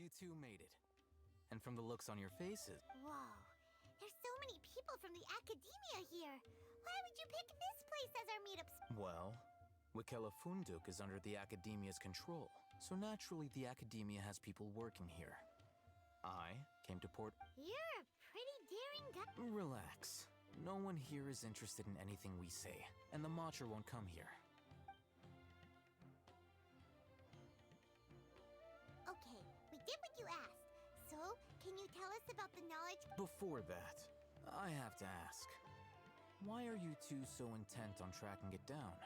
You two made it. And from the looks on your faces... Whoa, there's so many people from the academia here. Why would you pick this place as our meetup spot? Well, Funduk is under the academia's control, so naturally the academia has people working here. I came to Port... You're a pretty daring guy. Relax. No one here is interested in anything we say, and the Matcher won't come here. Okay, we did what you asked. So, can you tell us about the knowledge... Before that, I have to ask. Why are you two so intent on tracking it down?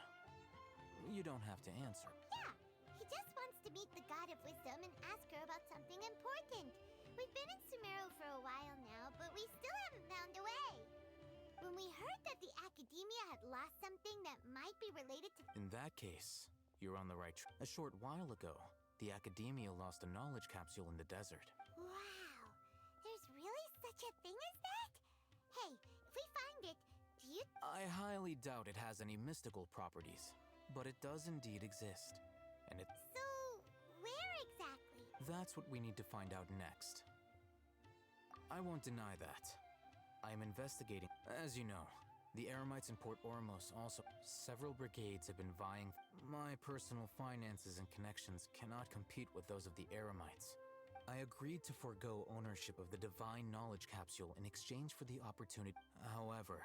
You don't have to answer. Yeah, he just wants to meet the God of Wisdom and ask her about something important. We've been in Sumeru for a while now, but we still haven't found a way. When we heard that the academia had lost something that might be related to... In that case, you're on the right track. A short while ago, the academia lost a knowledge capsule in the desert. Wow, there's really such a thing as that? Hey, if we find it, do you... I highly doubt it has any mystical properties, but it does indeed exist. And it... So, where exactly? That's what we need to find out next. I won't deny that. I am investigating. As you know, the Eremites in Port Ormos also... Several brigades have been vying... My personal finances and connections cannot compete with those of the Eremites. I agreed to forego ownership of the Divine Knowledge Capsule in exchange for the opportunity. However,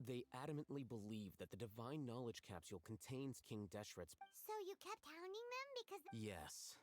they adamantly believe that the Divine Knowledge Capsule contains King Deshret's... So you kept hounding them because... Yes.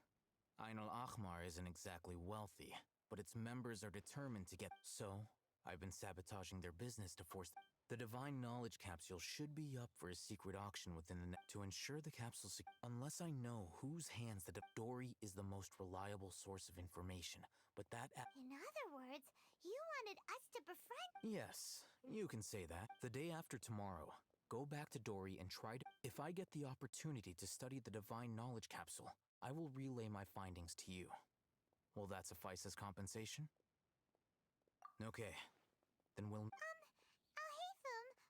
Ain al-Ahmar isn't exactly wealthy, but its members are determined to get... So, I've been sabotaging their business to force... The Divine Knowledge Capsule should be up for a secret auction within the to ensure the capsule unless I know whose hands Dory is the most reliable source of information, but that... In other words, you wanted us to befriend... Yes, you can say that. The day after tomorrow, go back to Dory and try to... If I get the opportunity to study the Divine Knowledge Capsule, I will relay my findings to you. Will that suffice as compensation? Okay, then we'll...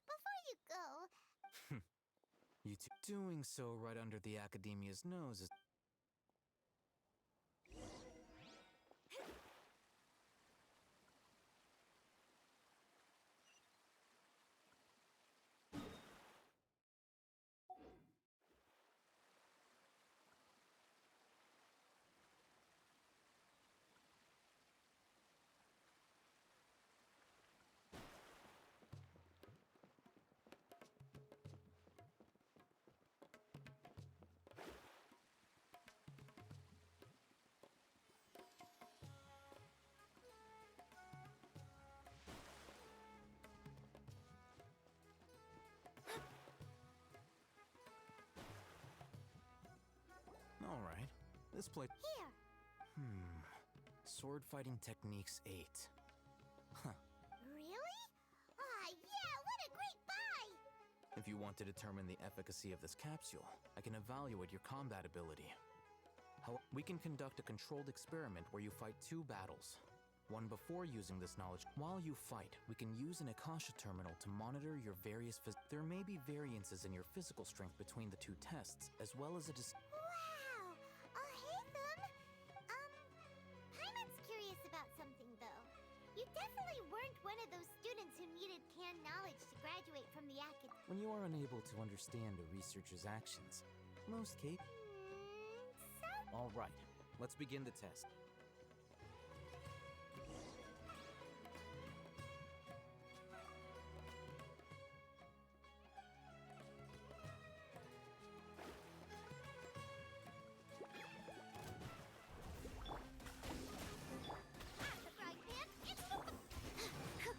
Before you go... You two doing so right under the academia's nose is... All right, this place... Here! Sword Fighting Techniques 8. Huh. Really? Ah, yeah, what a great buy! If you want to determine the efficacy of this capsule, I can evaluate your combat ability. We can conduct a controlled experiment where you fight 2 battles. One before using this knowledge. While you fight, we can use an Akasha terminal to monitor your various There may be variances in your physical strength between the 2 tests, as well as a Wow! Haytham! Paimon's curious about something, though. You definitely weren't one of those students who needed canned knowledge to graduate from the academy. When you are unable to understand a researcher's actions, most cases... All right, let's begin the test.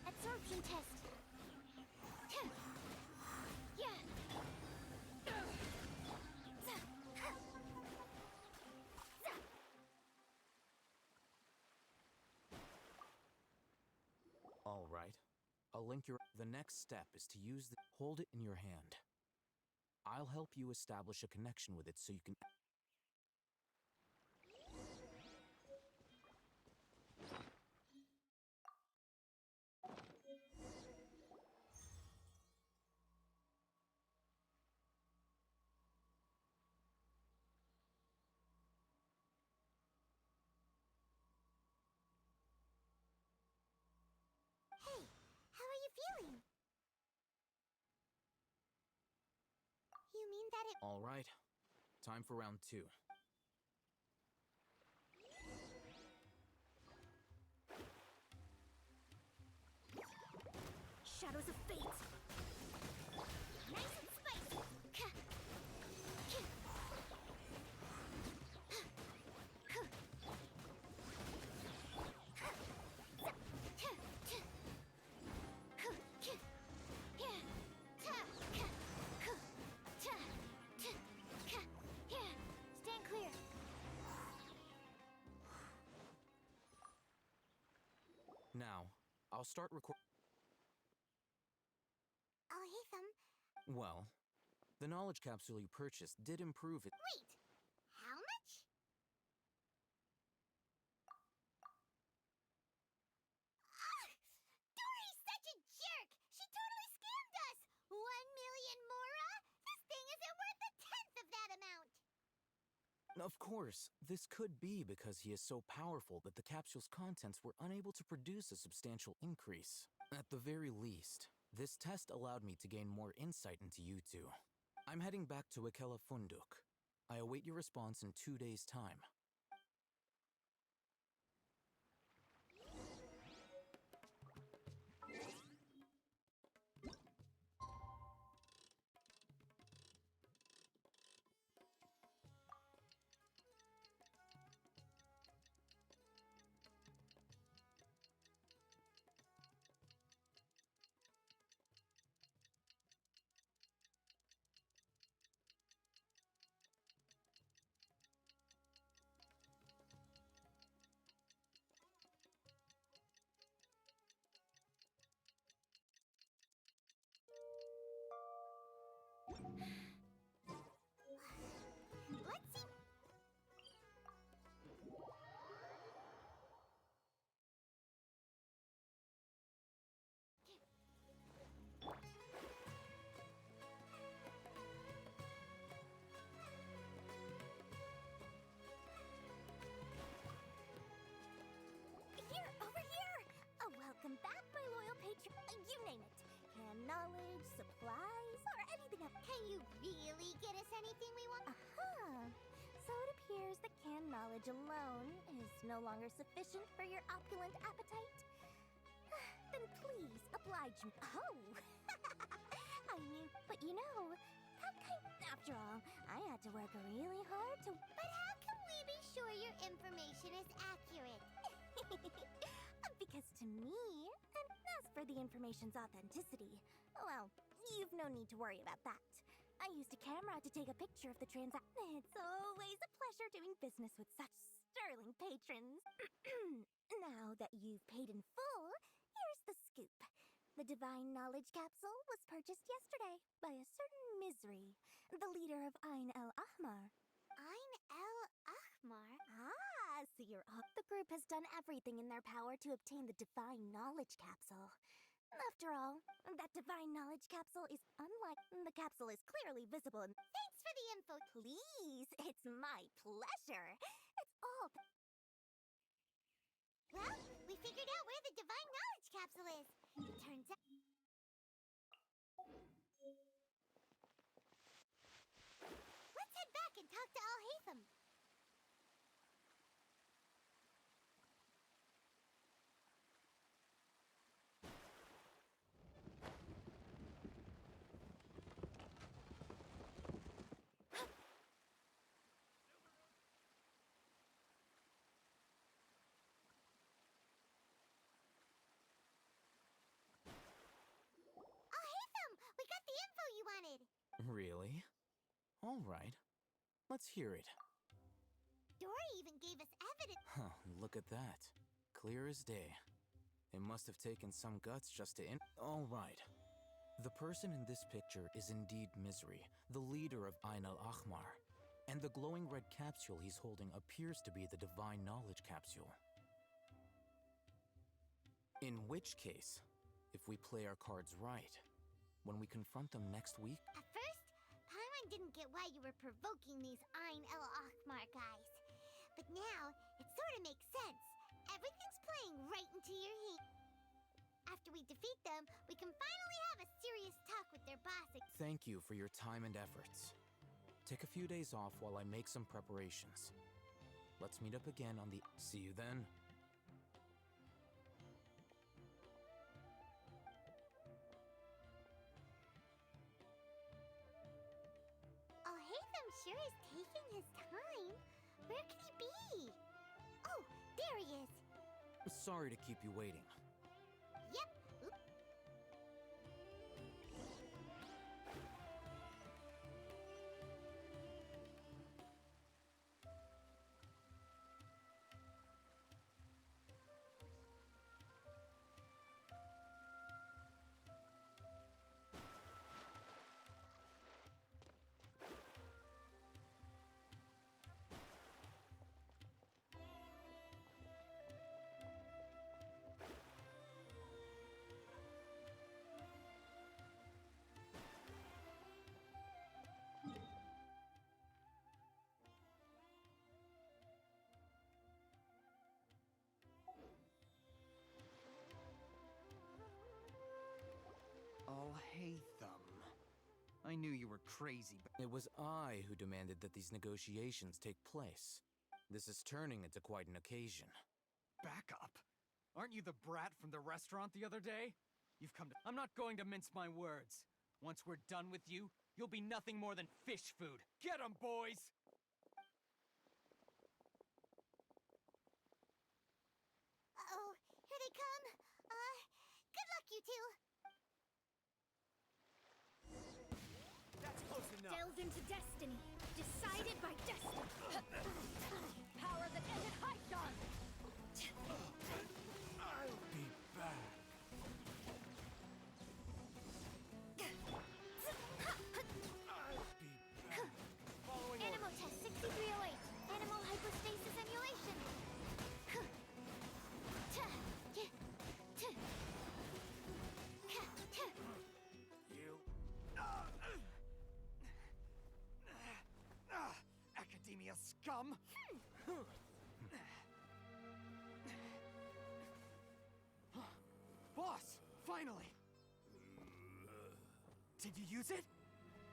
Absorption test. All right. I'll link your... The next step is to use the... Hold it in your hand. I'll help you establish a connection with it so you can... you mean that it... All right. Time for round 2. Shadows of fate. Nice and spicy. Stand clear. Now, I'll start recording. I'll hit them. Well, the knowledge capsule you purchased did improve it. Wait, how much? Ah! Dory's such a jerk! She totally scammed us! 1,000,000 mora? This thing isn't worth a tenth of that amount! Of course, this could be because he is so powerful that the capsule's contents were unable to produce a substantial increase. At the very least, this test allowed me to gain more insight into you two. I'm heading back to Kelam Funduk. I await your response in 2 days' time. Let's see. Here, over here! Welcome back, my loyal patron. You name it. Canned knowledge, supplies, or anything else. Can you really get us anything we want? Aha! So it appears that canned knowledge alone is no longer sufficient for your opulent appetite. Then please oblige me. Oh! I knew, but you know, that kind. After all, I had to work really hard to. But how can we be sure your information is accurate? Because to me, and as for the information's authenticity, well, you've no need to worry about that. I used a camera to take a picture of the transaction. It's always a pleasure doing business with such sterling patrons. Now that you've paid in full, here's the scoop. The Divine Knowledge Capsule was purchased yesterday by a certain Misery, the leader of Ain el-Ahmar. Ain el-Ahmar? Ah, so you're up. The group has done everything in their power to obtain the Divine Knowledge Capsule. After all, that Divine Knowledge Capsule is unlike... The capsule is clearly visible and... Thanks for the info. Please, it's my pleasure. It's all... Well, we figured out where the Divine Knowledge Capsule is. It turns out... Let's head back and talk to Al-Haytham. Al-Haytham, we got the info you wanted. Really? All right. Let's hear it. Dory even gave us evidence. Huh, look at that. Clear as day. It must have taken some guts just to All right. The person in this picture is indeed Misery, the leader of Ain al-Ahmar. And the glowing red capsule he's holding appears to be the Divine Knowledge Capsule. In which case, if we play our cards right, when we confront them next week... At first, Paimon didn't get why you were provoking these Ain el-Ahmar guys. But now, it sort of makes sense. Everything's playing right into your hand. after we defeat them, we can finally have a serious talk with their boss. Thank you for your time and efforts. Take a few days off while I make some preparations. Let's meet up again on the... See you then. Oh, Hatham sure is taking his time. Where could he be? Oh, there he is. Sorry to keep you waiting. Yep. Oop. Oh, Hatham. I knew you were crazy, but It was I who demanded that these negotiations take place. This is turning into quite an occasion. back up. Aren't you the brat from the restaurant the other day? You've come to... I'm not going to mince my words. Once we're done with you, you'll be nothing more than fish food. Get 'em, boys! Uh-oh, here they come. Good luck, you two. That's close enough. Delve into destiny, decided by destiny. Power that ended Hutan. I'll be back. I'll be back. Following Animal test 6308. Animal hypostasis emulation. You. Academia scum! Boss! Finally! Did you use it?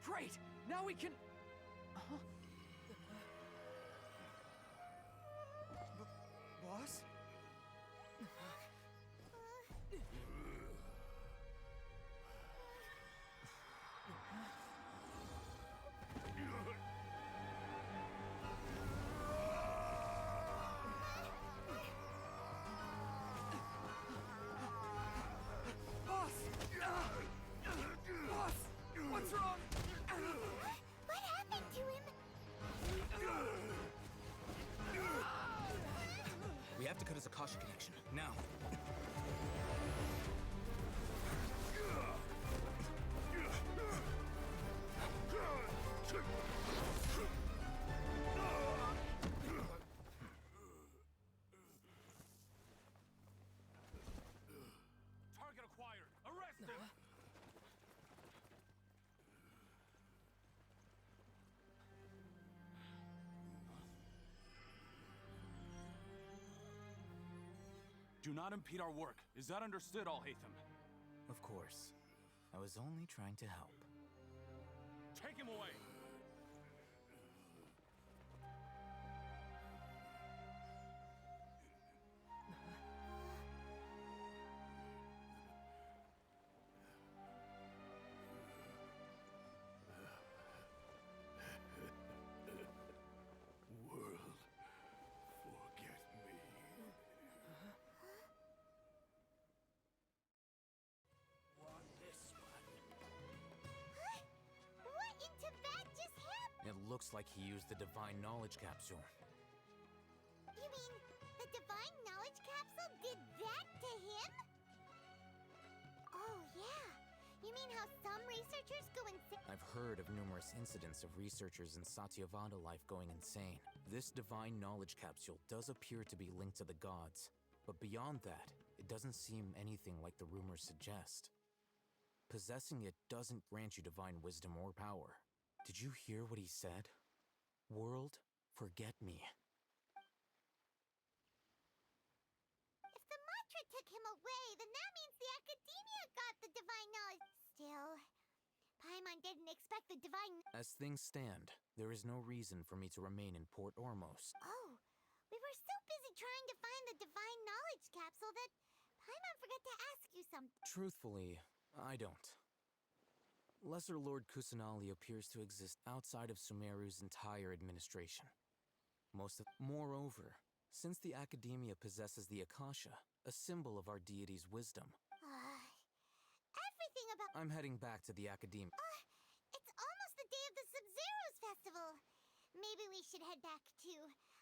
Great! Now we can... Boss? Boss! Boss! What's wrong? What happened to him? We have to cut his Akasha connection, now. Target acquired. Arrest him. Do not impede our work. Is that understood, Al-Haytham? Of course. I was only trying to help. Take him away. World, forget me. Want this one? What in Tibet just happened? It looks like he used the Divine Knowledge Capsule. You mean the Divine Knowledge Capsule did that to him? Oh, yeah. You mean how some researchers go insane? I've heard of numerous incidents of researchers in Satyavada life going insane. This Divine Knowledge Capsule does appear to be linked to the gods, but beyond that, it doesn't seem anything like the rumors suggest. Possessing it doesn't grant you divine wisdom or power. Did you hear what he said? World, forget me. If the mantra Tirai took him away, then that means the Academia got the divine knowledge. Still, Paimon didn't expect the divine... As things stand, there is no reason for me to remain in Port Ormos. Oh, we were so busy trying to find the divine knowledge capsule that Paimon forgot to ask you something. Truthfully, I don't. Lesser Lord Kusanali appears to exist outside of Sumeru's entire administration. Moreover, since the Academia possesses the Akasha, a symbol of our deity's wisdom, Everything about... I'm heading back to the Academia. It's almost the day of the Sub-Zero's festival. Maybe we should head back too.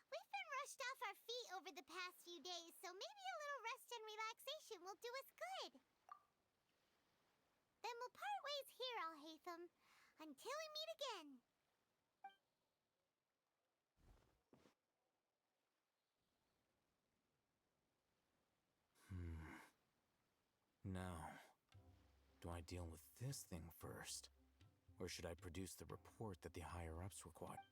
We've been rushed off our feet over the past few days, so maybe a little rest and relaxation will do us good. Then we'll part ways here, Alhaitham, until we meet again. Now, do I deal with this thing first? Or should I produce the report that the higher-ups require?